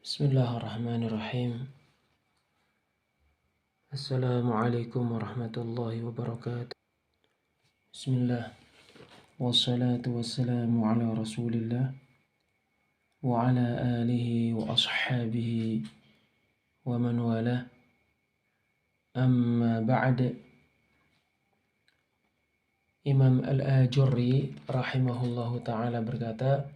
Bismillahirrahmanirrahim. Assalamualaikum warahmatullahi wabarakatuh. Bismillah. Wassalatu wassalamu ala rasulillah wa ala alihi wa ashabihi wa man walah. Amma ba'd. Imam Al-Ajurri rahimahullahu ta'ala berkata,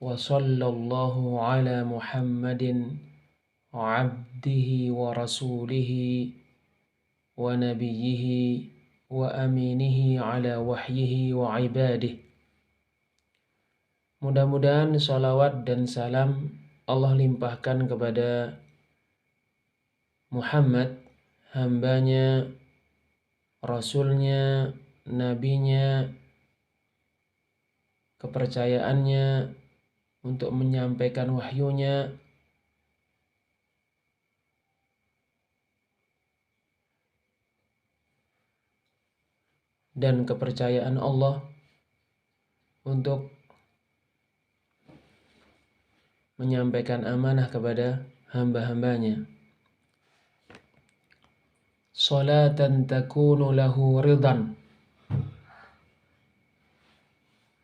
wa sallallahu ala Muhammadin abdihi wa rasulihi wa nabiyyihi wa aminihi ala wahyihi wa ibadih. Mudah-mudahan salawat dan salam Allah limpahkan kepada Muhammad, hambanya, rasulnya, nabinya, kepercayaannya untuk menyampaikan wahyunya, dan kepercayaan Allah untuk menyampaikan amanah kepada hamba-hambanya. Salatan takunu lahu ridan.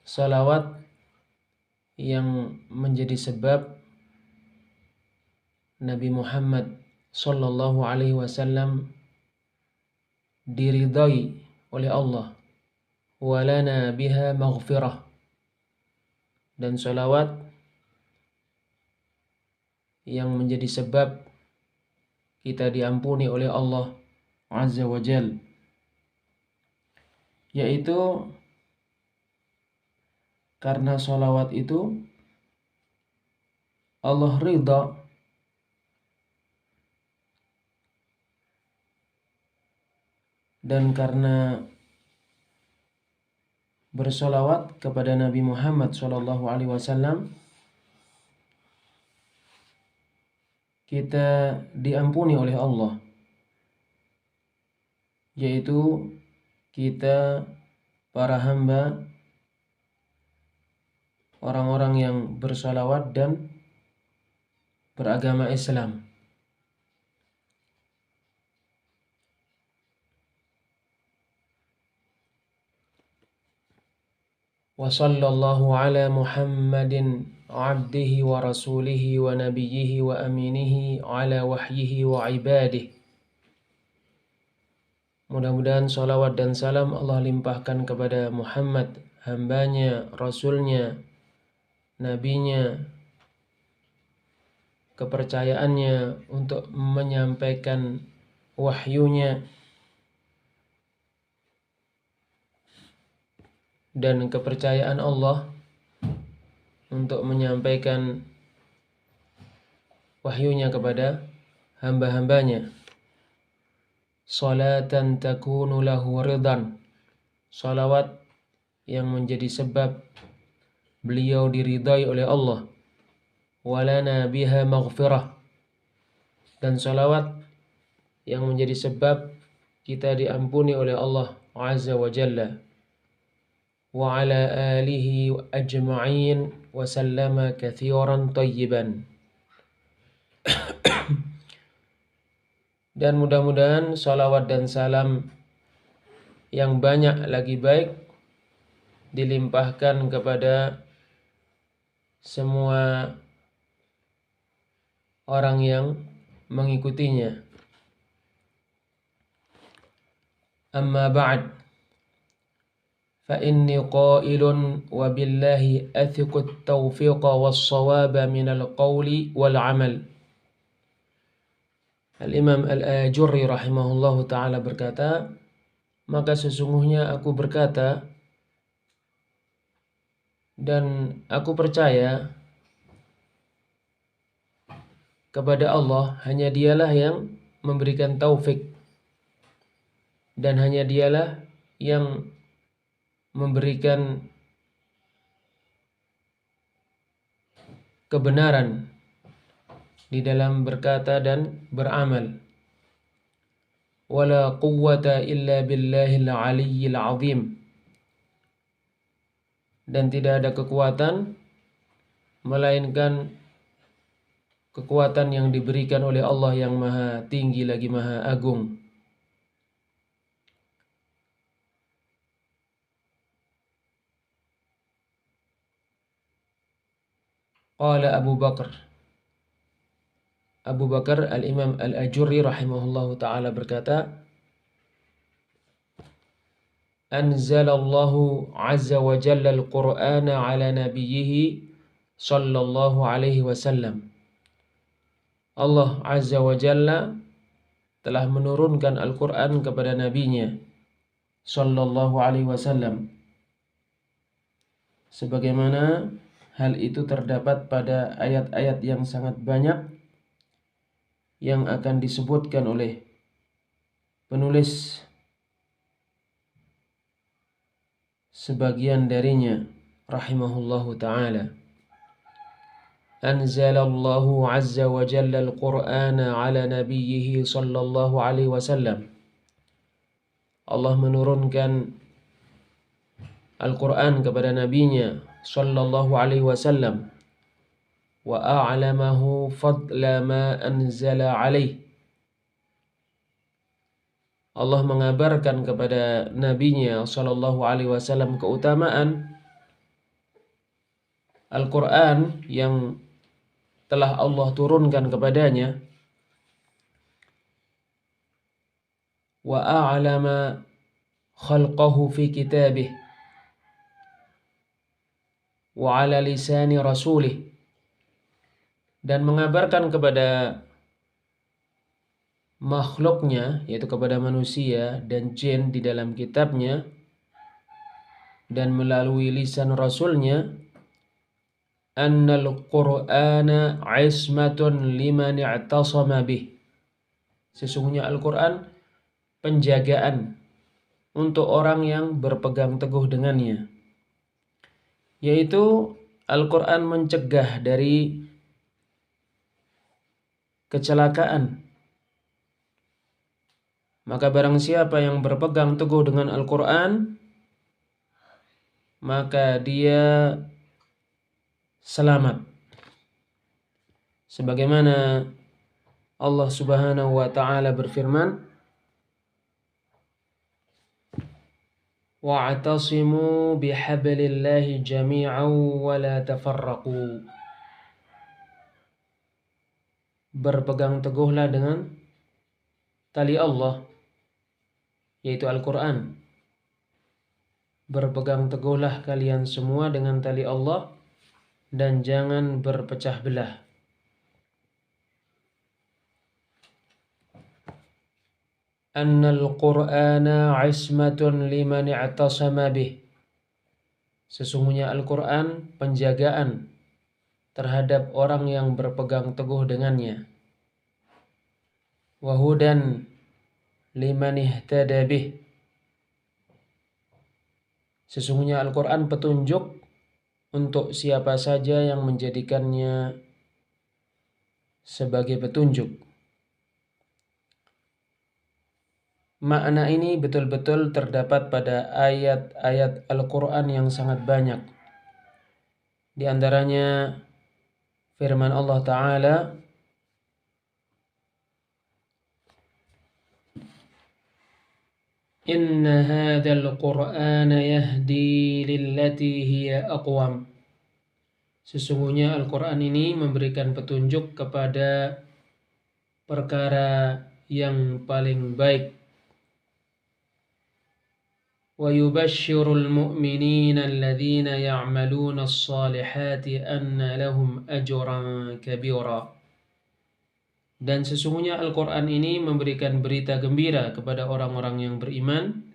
Salawat yang menjadi sebab Nabi Muhammad sallallahu alaihi wasallam diridai oleh Allah. Walana biha maghfirah. Dan salawat yang menjadi sebab kita diampuni oleh Allah Azza wa Jal, yaitu karena salawat itu Allah ridha dan karena bersalawat kepada Nabi Muhammad SAW kita diampuni oleh Allah, yaitu kita para hamba, orang-orang yang bersalawat dan beragama Islam. Wa sallallahu ala Muhammadin abdihi wa rasulihi wa nabiyyihi wa aminihi ala wahyihi wa ibadih. Mudah-mudahan salawat dan salam Allah limpahkan kepada Muhammad, hambanya, rasulnya, nabinya, kepercayaannya untuk menyampaikan wahyunya, dan kepercayaan Allah untuk menyampaikan wahyunya kepada hamba-hambanya. Salatan takunu lahu ridan. Salawat yang menjadi sebab beliau diridai oleh Allah. Walana biha maghfirah. Dan salawat yang menjadi sebab kita diampuni oleh Allah Azza wa Jalla. Wa ala alihi ajma'in wa sallama kathiran tayyiban. Dan mudah-mudahan salawat dan salam yang banyak lagi baik dilimpahkan kepada semua orang yang mengikutinya. Amma ba'd, fa inni qailun wa billahi athiqu at-tawfiqa was-sawaba minal qawli wal amal. Al-Imam Al-Ajurri rahimahullahu ta'ala berkata, maka sesungguhnya aku berkata dan aku percaya kepada Allah, hanya dialah yang memberikan taufik dan hanya dialah yang memberikan kebenaran di dalam berkata dan beramal. Wala quwwata illa billahil aliyyil azim. Dan tidak ada kekuatan melainkan kekuatan yang diberikan oleh Allah yang maha tinggi lagi maha agung. Qala Abu Bakar Al-Imam Al-Ajurri rahimahullahu ta'ala berkata, Anzalallahu azza wa jalla al-Qur'ana ala nabiyyihi sallallahu alaihi wasallam. Allah azza wa jalla telah menurunkan Al-Qur'an kepada nabinya sallallahu alaihi wasallam. Sebagaimana hal itu terdapat pada ayat-ayat yang sangat banyak yang akan disebutkan oleh penulis sebagian darinya rahimahullahu ta'ala. Anzalallahu azza wa jalla al-Qur'ana ala nabiyyihi sallallahu alaihi wasallam. Allah menurunkan Al-Qur'an kepada nabinya sallallahu alaihi wasallam wa a'lamahu fadla ma anzala alaih. Allah mengabarkan kepada nabinya sallallahu alaihi wasallam keutamaan Al-Qur'an yang telah Allah turunkan kepadanya, wa a'lama khalqahu fi kitabih wa ala lisani rasulih, dan mengabarkan kepada makhluknya, yaitu kepada manusia dan jin di dalam kitabnya dan melalui lisan rasulnya, annal qur'ana ismatun liman i'tasama bih. Sesungguhnya Al-Qur'an penjagaan untuk orang yang berpegang teguh dengannya, yaitu Al-Qur'an mencegah dari kecelakaan. Maka barang siapa yang berpegang teguh dengan Al-Qur'an, maka dia selamat. Sebagaimana Allah Subhanahu wa ta'ala berfirman, wa'tasimu bihablillahi jami'an wa la tafarraqu. Berpegang teguhlah dengan tali Allah, yaitu Al-Qur'an. Berpegang teguhlah kalian semua dengan tali Allah dan jangan berpecah belah. Annal Qur'ana ismatun liman i'tasama bih. Sesungguhnya Al-Qur'an penjagaan terhadap orang yang berpegang teguh dengannya. Wa hudan liman ihtada bih. Sesungguhnya Al-Qur'an petunjuk untuk siapa saja yang menjadikannya sebagai petunjuk. Makna ini betul-betul terdapat pada ayat-ayat Al-Qur'an yang sangat banyak. Di antaranya firman Allah Ta'ala, Inna hadzal Qur'ana yahdi lillati hiya aqwam. Sesungguhnya Al-Qur'an ini memberikan petunjuk kepada perkara yang paling baik. Wa yubashshirul mu'minina alladhina ya'maluna as-salihati anna lahum ajran kabira. Dan sesungguhnya Al-Qur'an ini memberikan berita gembira kepada orang-orang yang beriman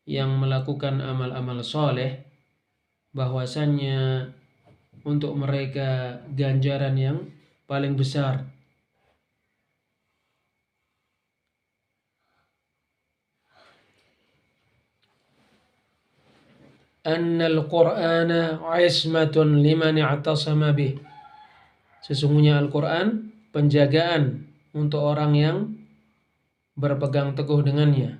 yang melakukan amal-amal soleh, bahwasannya untuk mereka ganjaran yang paling besar. Annal Qur'ana ismatun liman i'tasama bih. Sesungguhnya Al-Qur'an penjagaan untuk orang yang berpegang teguh dengannya.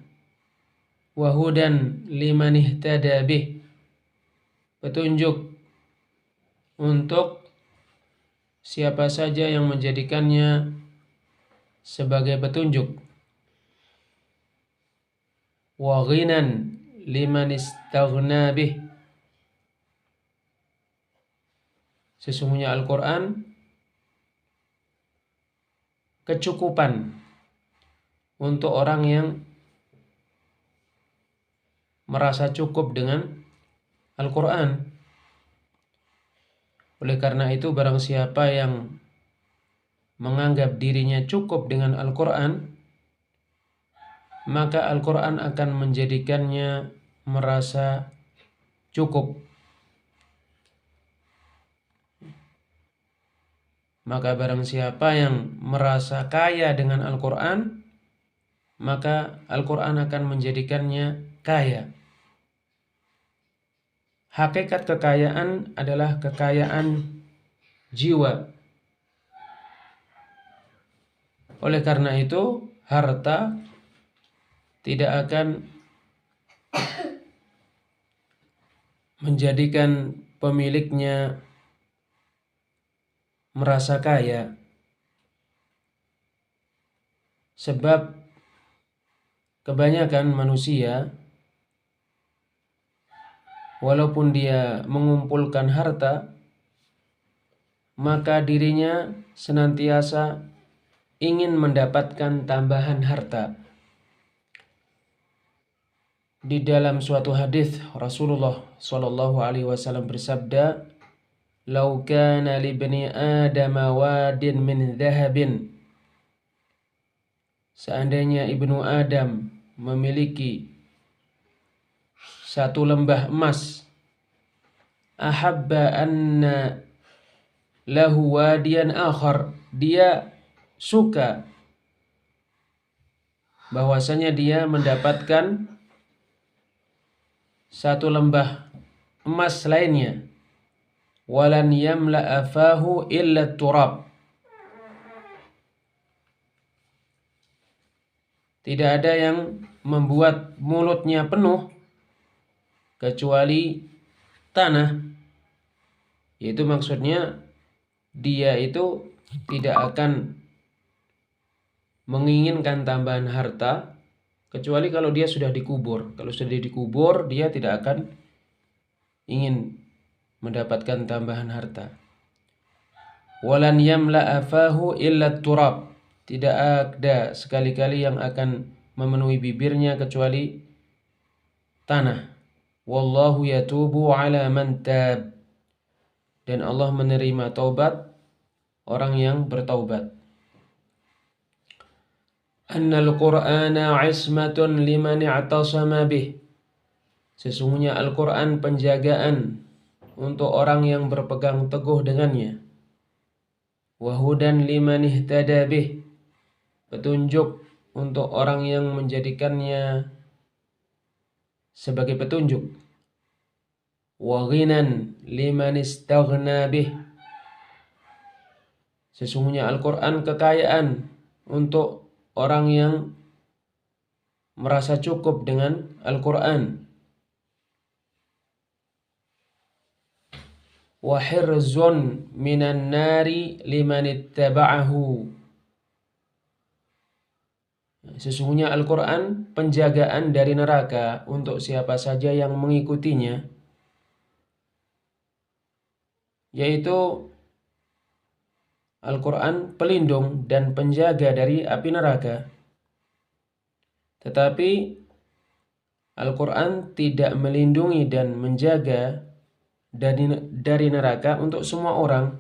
Wa hudan liman ihtada bih. Petunjuk untuk siapa saja yang menjadikannya sebagai petunjuk. Wa ghinan liman istaghna bih. Sesungguhnya Al-Quran kecukupan untuk orang yang merasa cukup dengan Al-Quran. Oleh karena itu, barang siapa yang menganggap dirinya cukup dengan Al-Quran, maka Al-Quran akan menjadikannya merasa cukup. Maka barang siapa yang merasa kaya dengan Al-Quran, maka Al-Quran akan menjadikannya kaya. Hakikat kekayaan adalah kekayaan jiwa. Oleh karena itu, harta tidak akan menjadikan pemiliknya merasa kaya. Sebab kebanyakan manusia, walaupun dia mengumpulkan harta, maka dirinya senantiasa ingin mendapatkan tambahan harta. Di dalam suatu hadis Rasulullah SAW bersabda, "Lau kana li bani Adam wadin min dhahabin." Seandainya ibnu Adam memiliki satu lembah emas, ahabba anna lahu wadiyan akhar, dia suka bahwasanya dia mendapatkan satu lembah emas lainnya, walan yamla'a fahu illa turab, tidak ada yang membuat mulutnya penuh kecuali tanah. Yaitu maksudnya dia itu tidak akan menginginkan tambahan harta kecuali kalau dia sudah dikubur. Kalau sudah dikubur, dia tidak akan ingin mendapatkan tambahan harta. Walan yamla'a fahu illa turab, tidak ada sekali-kali yang akan memenuhi bibirnya kecuali tanah. Wallahu yatubu ala man tab, dan Allah menerima taubat orang yang bertaubat. Annal Qur'ana ismatun liman i'tasama bih. Sesungguhnya Al-Quran penjagaan untuk orang yang berpegang teguh dengannya. Wahudan liman ihtada bih. Petunjuk untuk orang yang menjadikannya sebagai petunjuk. Wa ghinan liman istaghna bih. Sesungguhnya Al-Quran kekayaan untuk orang yang merasa cukup dengan Al-Quran. Wa hirzun minan nari liman ittaba'ahu. Sesungguhnya Al-Quran penjagaan dari neraka untuk siapa saja yang mengikutinya, yaitu Al-Quran pelindung dan penjaga dari api neraka. Tetapi Al-Quran tidak melindungi dan menjaga dari neraka untuk semua orang.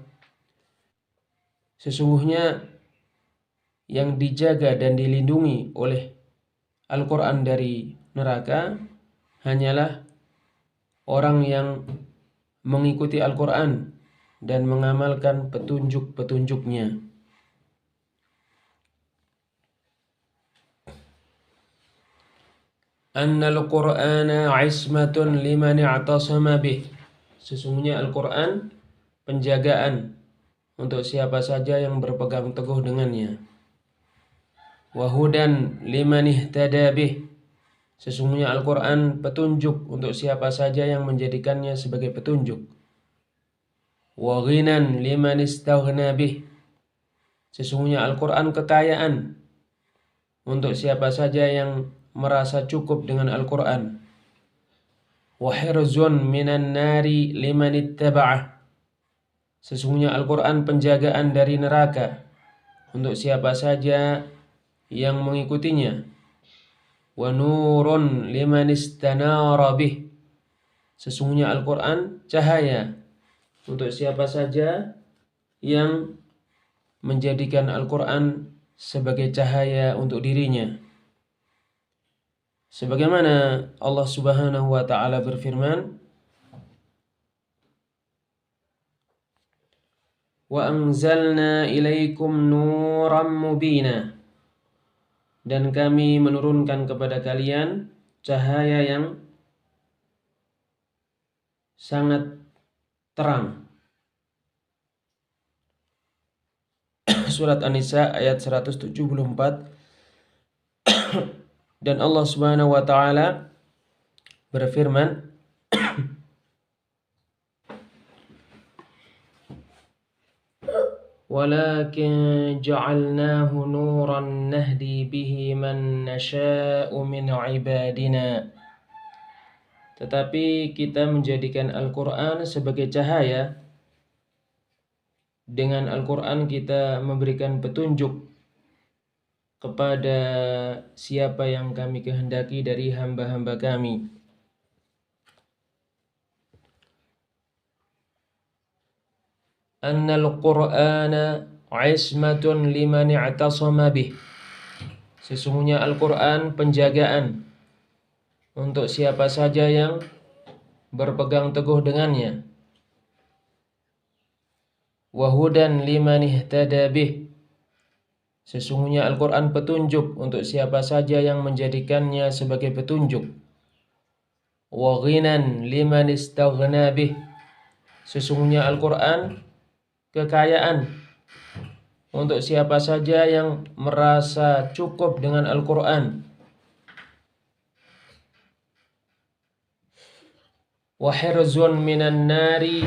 Sesungguhnya yang dijaga dan dilindungi oleh Al-Quran dari neraka hanyalah orang yang mengikuti Al-Quran dan mengamalkan petunjuk-petunjuknya. Annal Qur'ana ismatun liman i'tasama bih. Sesungguhnya Al-Quran penjagaan untuk siapa saja yang berpegang teguh dengannya. Wahudan liman ihtada bih. Sesungguhnya Al-Quran petunjuk untuk siapa saja yang menjadikannya sebagai petunjuk. wa ghinan liman istaghna bih. Sesungguhnya Al-Quran kekayaan untuk siapa saja yang merasa cukup dengan Al-Quran. Wa hirzun minan nari liman ittaba'ah. Sesungguhnya Al-Quran penjagaan dari neraka untuk siapa saja yang mengikutinya. Wa nurun liman istanara bih. Sesungguhnya Al-Quran cahaya untuk siapa saja yang menjadikan Al-Quran sebagai cahaya untuk dirinya. Sebagaimana Allah Subhanahu wa ta'ala berfirman, wa anzalna ilaikum nuram mubina. Dan kami menurunkan kepada kalian cahaya yang sangat terang. Surat An-Nisa ayat 174. Dan Allah Subhanahu wa ta'ala berfirman, walakin ja'alnahu nuran nahdi bihi man nasha'u min ibadina. Tetapi kita menjadikan Al-Quran sebagai cahaya. Dengan Al-Quran kita memberikan petunjuk kepada siapa yang kami kehendaki dari hamba-hamba kami. Annal Qur'ana ismatun liman i'tasama bih. Sesungguhnya Al-Quran penjagaan untuk siapa saja yang berpegang teguh dengannya. Wa hudan liman ihtada bih. Sesungguhnya Al-Quran petunjuk untuk siapa saja yang menjadikannya sebagai petunjuk. Wa ghinan liman istaghna bih. Sesungguhnya Al-Quran kekayaan untuk siapa saja yang merasa cukup dengan Al-Quran. Wa hirzun minan nari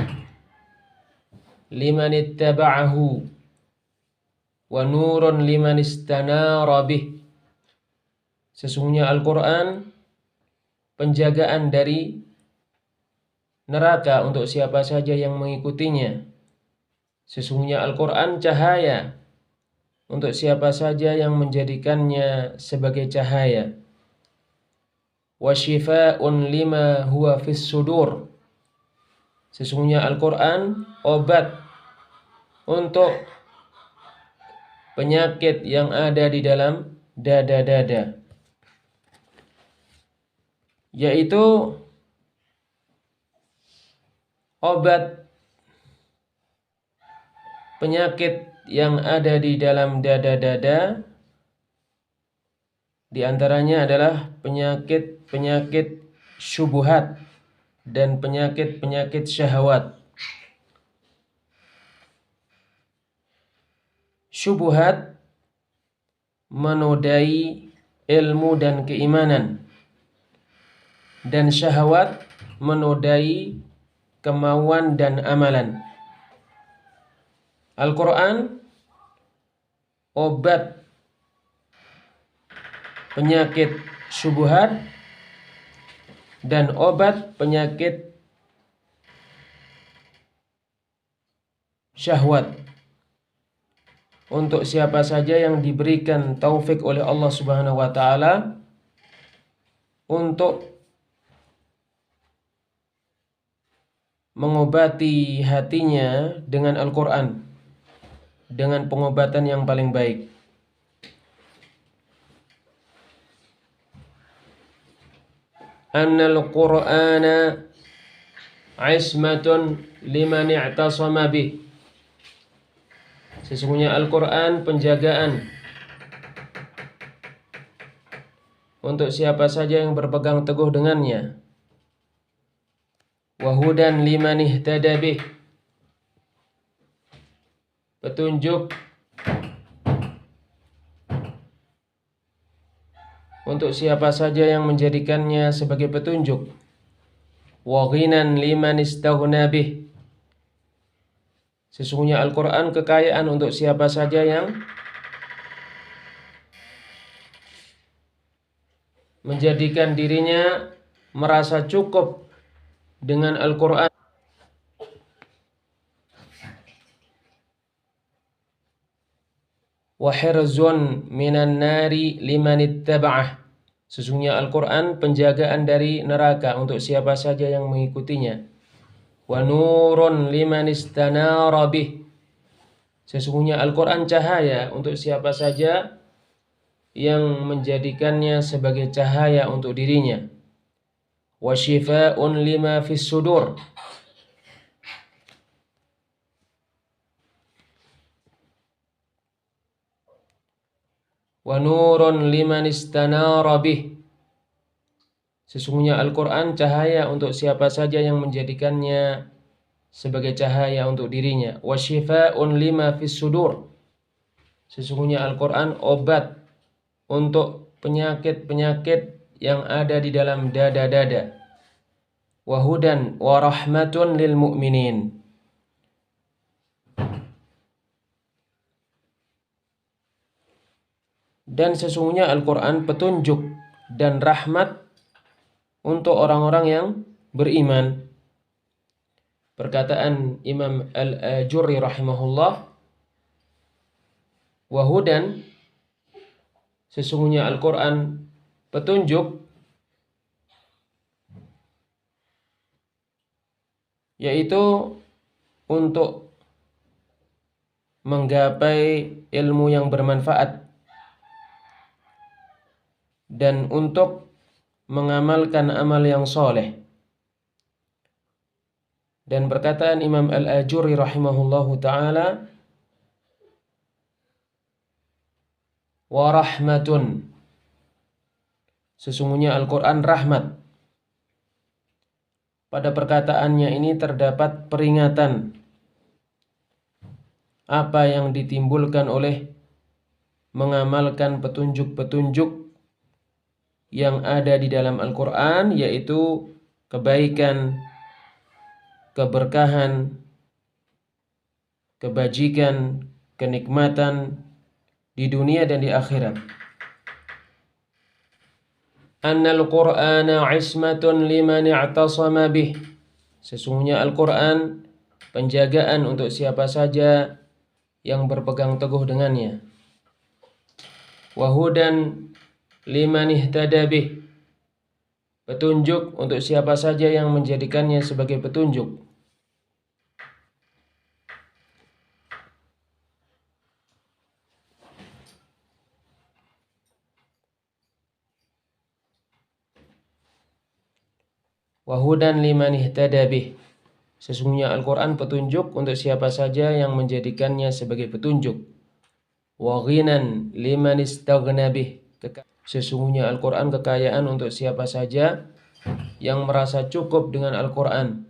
liman ittaba'ahu wa nurun liman istanara bih. Sesungguhnya Al-Quran penjagaan dari neraka untuk siapa saja yang mengikutinya. Sesungguhnya Al-Quran cahaya untuk siapa saja yang menjadikannya sebagai cahaya. Wa shifa'un lima huwa fis sudur. Sesungguhnya Al-Quran obat untuk penyakit yang ada di dalam dada-dada, yaitu obat penyakit yang ada di dalam dada-dada. Di antaranya adalah penyakit-penyakit syubhat dan penyakit-penyakit syahwat. Syubhat menodai ilmu dan keimanan, dan syahwat menodai kemauan dan amalan. Al-Quran obat penyakit syubhat dan obat penyakit syahwat untuk siapa saja yang diberikan taufik oleh Allah Subhanahu wa ta'ala untuk mengobati hatinya dengan Al-Quran, dengan pengobatan yang paling baik. Annal Qur'ana ismatun liman i'tasama bih. Sesungguhnya Al-Quran penjagaan untuk siapa saja yang berpegang teguh dengannya. Wa hudan liman ihtada bih. Petunjuk untuk siapa saja yang menjadikannya sebagai petunjuk. Wa ghinan liman istaghna bih. Sesungguhnya Al-Quran kekayaan untuk siapa saja yang menjadikan dirinya merasa cukup dengan Al-Quran. Wa hirzun minan nari liman ittaba'ah. Sesungguhnya Al-Quran penjagaan dari neraka untuk siapa saja yang mengikutinya. Wa nurun liman istanara bih. Sesungguhnya Al-Quran cahaya untuk siapa saja yang menjadikannya sebagai cahaya untuk dirinya. Wa shifa'un lima fis sudur. Wa nurun liman istanara bih. Sesungguhnya Al-Quran cahaya untuk siapa saja yang menjadikannya sebagai cahaya untuk dirinya. Wa shifa'un lima fis sudur. Sesungguhnya Al-Quran obat untuk penyakit-penyakit yang ada di dalam dada-dada. Wa hudan wa rahmatun lil mu'minin. Dan sesungguhnya Al-Quran petunjuk dan rahmat untuk orang-orang yang beriman. Perkataan Imam Al-Ajurri rahimahullah, wa hudan, sesungguhnya Al-Quran petunjuk, yaitu untuk menggapai ilmu yang bermanfaat dan untuk mengamalkan amal yang soleh. Dan perkataan Imam Al-Ajurri rahimahullahu ta'ala, wa rahmatun, sesungguhnya Al-Quran rahmat. Pada perkataannya ini terdapat peringatan apa yang ditimbulkan oleh mengamalkan petunjuk-petunjuk yang ada di dalam Al-Quran, yaitu kebaikan, keberkahan, kebajikan, kenikmatan di dunia dan di akhirat. Annal Qur'ana ismatun liman i'tasama bih. Sesungguhnya Al-Quran penjagaan untuk siapa saja yang berpegang teguh dengannya. Wa hudan liman ihtada bih. Petunjuk untuk siapa saja yang menjadikannya sebagai petunjuk. Wa hudan liman ihtada bih. Sesungguhnya Al-Quran petunjuk untuk siapa saja yang menjadikannya sebagai petunjuk. Wa ghinan liman istaghna bih. Sesungguhnya Al-Quran kekayaan untuk siapa saja yang merasa cukup dengan Al-Quran.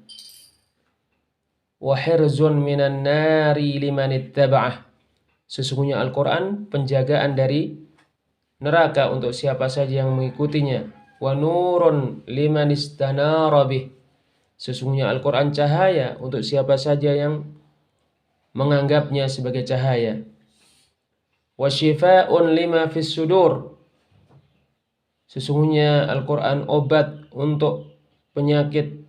Wa hirzun minan nari liman ittaba'ah. Sesungguhnya Al-Quran penjagaan dari neraka untuk siapa saja yang mengikutinya. Wa nurun liman istanara bih. Sesungguhnya Al-Quran cahaya untuk siapa saja yang menganggapnya sebagai cahaya. Wa shifa'un lima fis sudur. Sesungguhnya Al-Quran obat untuk penyakit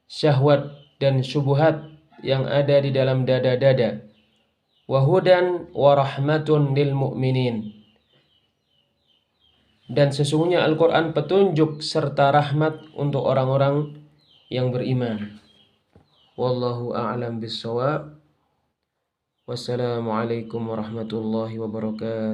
syahwat dan syubhat yang ada di dalam dada-dada. Wa hudan wa rahmatun lil mu'minin. Dan sesungguhnya Al-Quran petunjuk serta rahmat untuk orang-orang yang beriman. Wallahu a'lam bis-shawab. Wassalamualaikum warahmatullahi wabarakatuh.